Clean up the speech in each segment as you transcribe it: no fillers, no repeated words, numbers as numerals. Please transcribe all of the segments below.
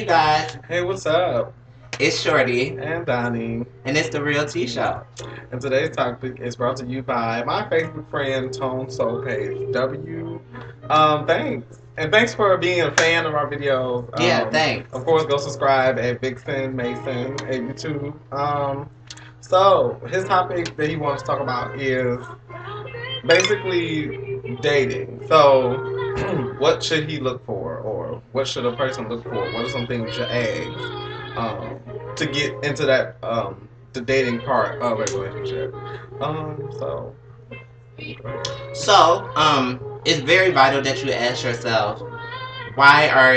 you guys. Hey, what's up? It's Shorty, And Donnie. and it's the Real Tea Show. And today's topic is brought to you by my Facebook friend, Tone Soul Page W. Thanks. And thanks for being a fan of our videos. Yeah, thanks. Of course, go subscribe at Vixen Mason at YouTube. So, his topic that he wants to talk about is basically dating. So, what should he look for, or what should a person look for? What are some things you should ask to get into that the dating part of a relationship? So. It's very vital that you ask yourself, why are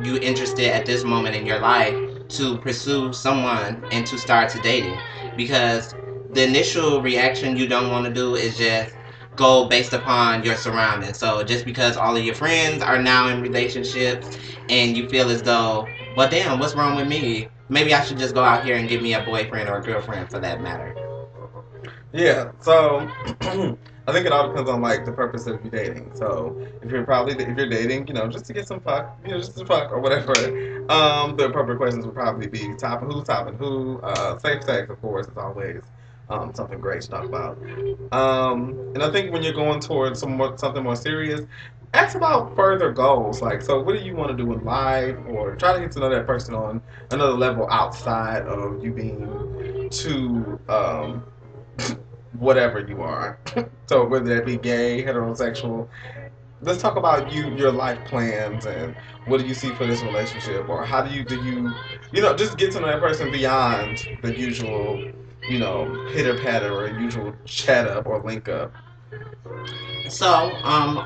you interested at this moment in your life to pursue someone and to start to dating? Because the initial reaction you don't want to do is just go based upon your surroundings. So just because all of your friends are now in relationships and you feel as though, well, damn, what's wrong with me? Maybe I should just go out here and get me a boyfriend or a girlfriend for that matter. Yeah, so I think it all depends on like the purpose of you dating. So if you're dating, just to get some fuck, just to fuck or whatever, the appropriate questions would probably be topping who, safe sex, of course, is always something great to talk about. And I think when you're going towards something more serious, ask about further goals. Like, so what do you want to do in life, or try to get to know that person on another level outside of you being too whatever you are. So whether that be gay, heterosexual, let's talk about your life plans, and what do you see for this relationship, or how do you just get to know that person beyond the usual, hitter patter or usual chat up or link up.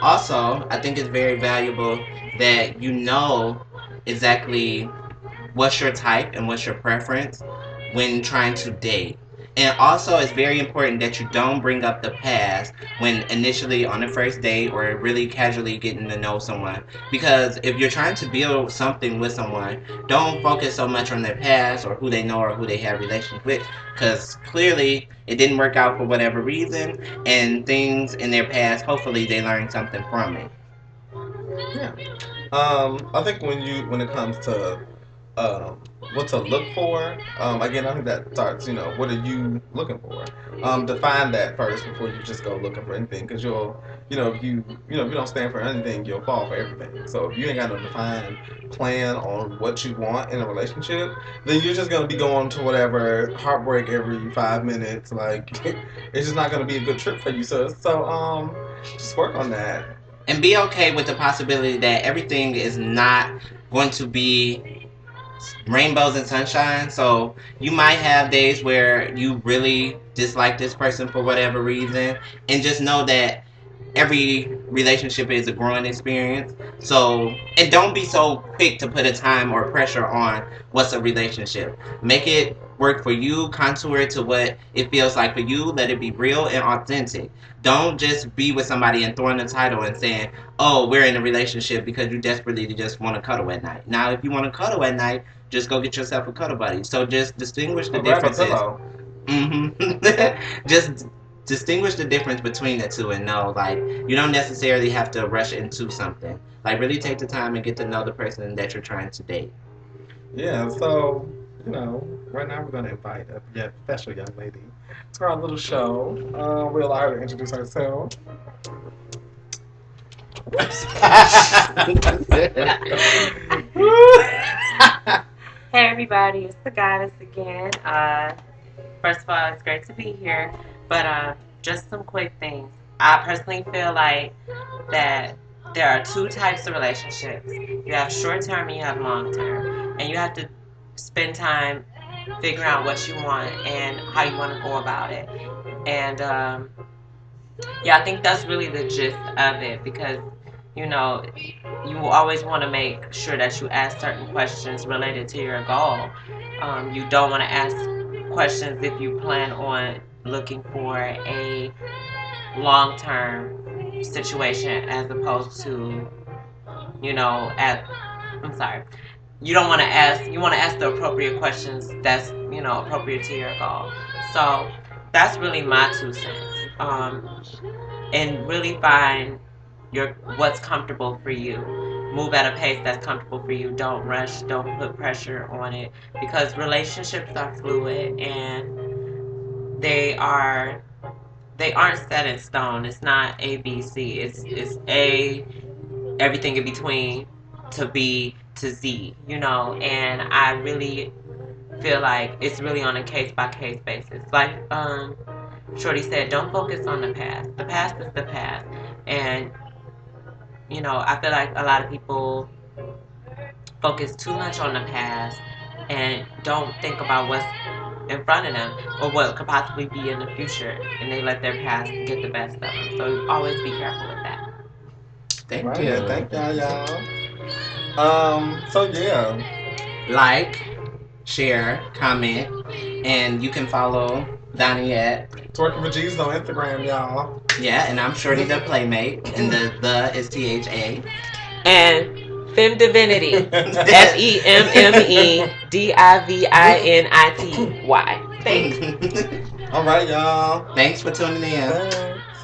Also, I think it's very valuable that you know exactly what's your type and what's your preference when trying to date. And also, it's very important that you don't bring up the past when initially on the first date or really casually getting to know someone. Because if you're trying to build something with someone, don't focus so much on their past or who they know or who they have relations with. Because clearly it didn't work out for whatever reason, and things in their past, hopefully they learned something from it. Yeah. I think when it comes to um, what to look for. Again, I think that starts, what are you looking for? Define that first before you just go looking for anything, because if you don't stand for anything, you'll fall for everything. So if you ain't got no defined plan on what you want in a relationship, then you're just gonna be going to whatever heartbreak every 5 minutes. Like, it's just not gonna be a good trip for you. So just work on that. And be okay with the possibility that everything is not going to be rainbows and sunshine. So you might have days where you really dislike this person for whatever reason, and just know that every relationship is a growing experience. So, and don't be so quick to put a time or pressure on what's a relationship. Make it work for you, contour it to what it feels like for you, let it be real and authentic. Don't just be with somebody and throwing the title and saying, oh, we're in a relationship because you desperately just want to cuddle at night. Now, if you want to cuddle at night, just go get yourself a cuddle buddy. So just distinguish the differences. Just distinguish the difference between the two and know, like, you don't necessarily have to rush into something. Like, really take the time and get to know the person that you're trying to date. Yeah, so, right now we're going to invite a special young lady to our little show. We'll allow her to introduce herself. Hey everybody, it's the goddess again. First of all, it's great to be here, but just some quick things. I personally feel like that there are two types of relationships. You have short term and you have long term, and you have to spend time figuring out what you want and how you want to go about it. And yeah, I think that's really the gist of it, because you will always want to make sure that you ask certain questions related to your goal. You don't want to ask questions if you plan on looking for a long-term situation, as opposed to, I'm sorry. You don't want to ask, you want to ask the appropriate questions that's, appropriate to your goal. So that's really my 2 cents. And really find what's comfortable for you. move at a pace that's comfortable for you. Don't rush. Don't put pressure on it, because relationships are fluid and they aren't set in stone. It's not A, B, C. It's A, everything in between, to B to Z. And I really feel like it's really on a case by case basis. Like Shorty said, don't focus on the past. The past is the past, and I feel like a lot of people focus too much on the past and don't think about what's in front of them or what could possibly be in the future, and they let their past get the best of them. So always be careful with that. Thank you. Thank y'all. So yeah. Like, share, comment, and you can follow Donnie at Twerking for Jesus on Instagram, y'all. Yeah, and I'm Shorty the Playmate, and the is THA. And Femme Divinity, FEMMEDIVINITY. Thanks. All right, y'all. Thanks for tuning in. Thanks.